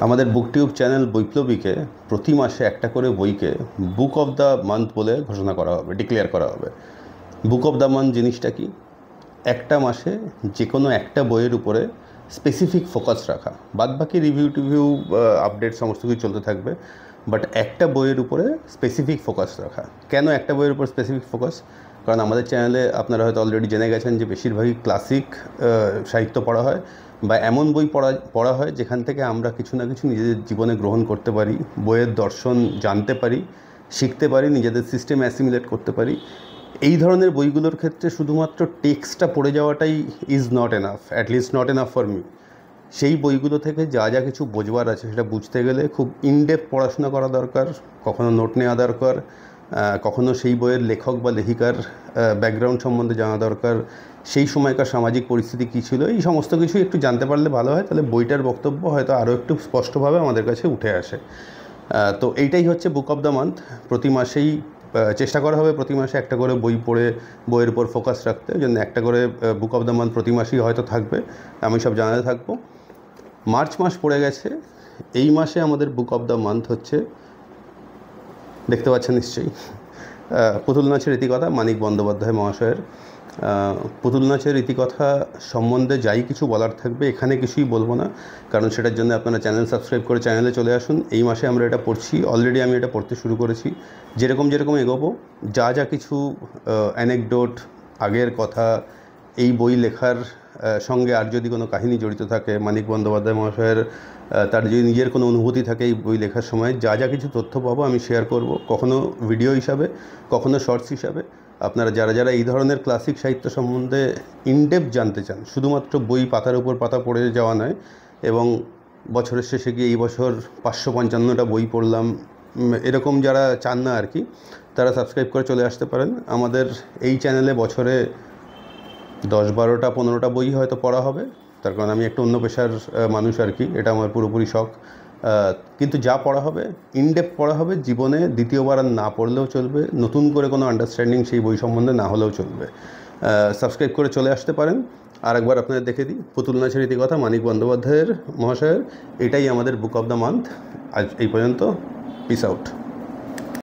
আমাদের বুকটিউব চ্যানেল বৈপ্লবীকে প্রতি মাসে একটা করে বইকে বুক অফ দ্য মান্থ বলে ঘোষণা করা হবে, ডিক্লেয়ার করা হবে। বুক অফ দ্য মান্থ জিনিসটা কি? একটা মাসে যে কোনো একটা বইয়ের উপরে স্পেসিফিক ফোকাস রাখা, বাদবাকি রিভিউ টিভিউ আপডেট সমস্ত কিছু চলতে থাকবে, বাট একটা বইয়ের উপরে স্পেসিফিক ফোকাস রাখা। কেন একটা বইয়ের উপর স্পেসিফিক ফোকাস? কারণ আমাদের চ্যানেলে আপনারা হয়তো অলরেডি জেনে গেছেন যে বেশিরভাগই ক্লাসিক সাহিত্য পড়া হয়, বা এমন বই পড়া হয় যেখান থেকে আমরা কিছু না কিছু নিজেদের জীবনে গ্রহণ করতে পারি, বইয়ের দর্শন জানতে পারি, শিখতে পারি, নিজেদের সিস্টেম অ্যাসিমিলেট করতে পারি। এই ধরনের বইগুলোর ক্ষেত্রে শুধুমাত্র টেক্সটটা পড়ে যাওয়াটাই is not enough, at least not enough for me. সেই বইগুলো থেকে যা যা কিছু বোঝবার আছে সেটা বুঝতে গেলে খুব ইনডেপথ পড়াশোনা করা দরকার, কখনো নোট নেওয়া দরকার, কখনো সেই বইয়ের লেখক বা লেখিকার ব্যাকগ্রাউন্ড সম্বন্ধে জানা দরকার, সেই সময়কার সামাজিক পরিস্থিতি কী ছিল, এই সমস্ত কিছু একটু জানতে পারলে ভালো হয়। তাহলে বইটার বক্তব্য হয়তো আরও একটু স্পষ্টভাবে আমাদের কাছে উঠে আসে। তো এইটাই হচ্ছে বুক অফ দ্য মান্থ। প্রতি মাসেই চেষ্টা করা হবে প্রতি মাসে একটা করে বই পড়ে বইয়ের উপর ফোকাস রাখতে। ওই জন্য একটা করে বুক অফ দ্য মান্থ প্রতি মাসেই হয়তো থাকবে, আমি সব জানাতে থাকবো। মার্চ মাস পড়ে গেছে, এই মাসে আমাদের বুক অফ দ্য মান্থ হচ্ছে, দেখতে পাচ্ছেন নিশ্চয়ই, পুতুল নাচের ইতিকথা, মানিক বন্দ্যোপাধ্যায় মহাশয়ের। পুতুল নাচের ইতিকথা সম্বন্ধে যাই কিছু বলার থাকবে এখানে কিছুই বলবো না, কারণ সেটার জন্য আপনারা চ্যানেল সাবস্ক্রাইব করে চ্যানেলে চলে আসুন। এই মাসে আমরা এটা পড়ছি, অলরেডি আমি এটা পড়তে শুরু করেছি। যেরকম এগোবো, যা যা কিছু অ্যানেকডোট, আগের কথা, এই বই লেখার সঙ্গে আর যদি কোনো কাহিনী জড়িত থাকে, মানিক বন্দ্যোপাধ্যায় মহাশয়ের তার যদি নিজের কোনো অনুভূতি থাকে এই বই লেখার সময়, যা যা কিছু তথ্য পাবো আমি শেয়ার করব, কখনো ভিডিও হিসাবে, কখনো শর্টস হিসাবে। আপনারা যারা এই ধরনের ক্লাসিক সাহিত্য সম্বন্ধে ইনডেপথ জানতে চান, শুধুমাত্র বই পাতার উপর পাতা পড়ে যাওয়া নয়, এবং বছরের শেষে গিয়ে এই বছর 555টা বই পড়লাম, এরকম যারা চান না আর কি, তারা সাবস্ক্রাইব করে চলে আসতে পারেন। আমাদের এই চ্যানেলে বছরে 10, 12টা, 15টা বই হয়তো পড়া হবে, তার কারণ আমি একটা অন্য পেশার মানুষ আর কি, এটা আমার পুরোপুরি শখ। কিন্তু যা পড়া হবে ইনডেপথ পড়া হবে, জীবনে দ্বিতীয়বার আর না পড়লেও চলবে, নতুন করে কোনো আন্ডারস্ট্যান্ডিং সেই বই সম্বন্ধে না হলেও চলবে। সাবস্ক্রাইব করে চলে আসতে পারেন। আর একবার আপনাদের দেখে দিই, পুতুল নাচের ইতিকথা, মানিক বন্দ্যোপাধ্যায়ের মহাশয়ের, এটাই আমাদের বুক অফ দ্য মান্থ। আজ এই পর্যন্ত, পিস আউট।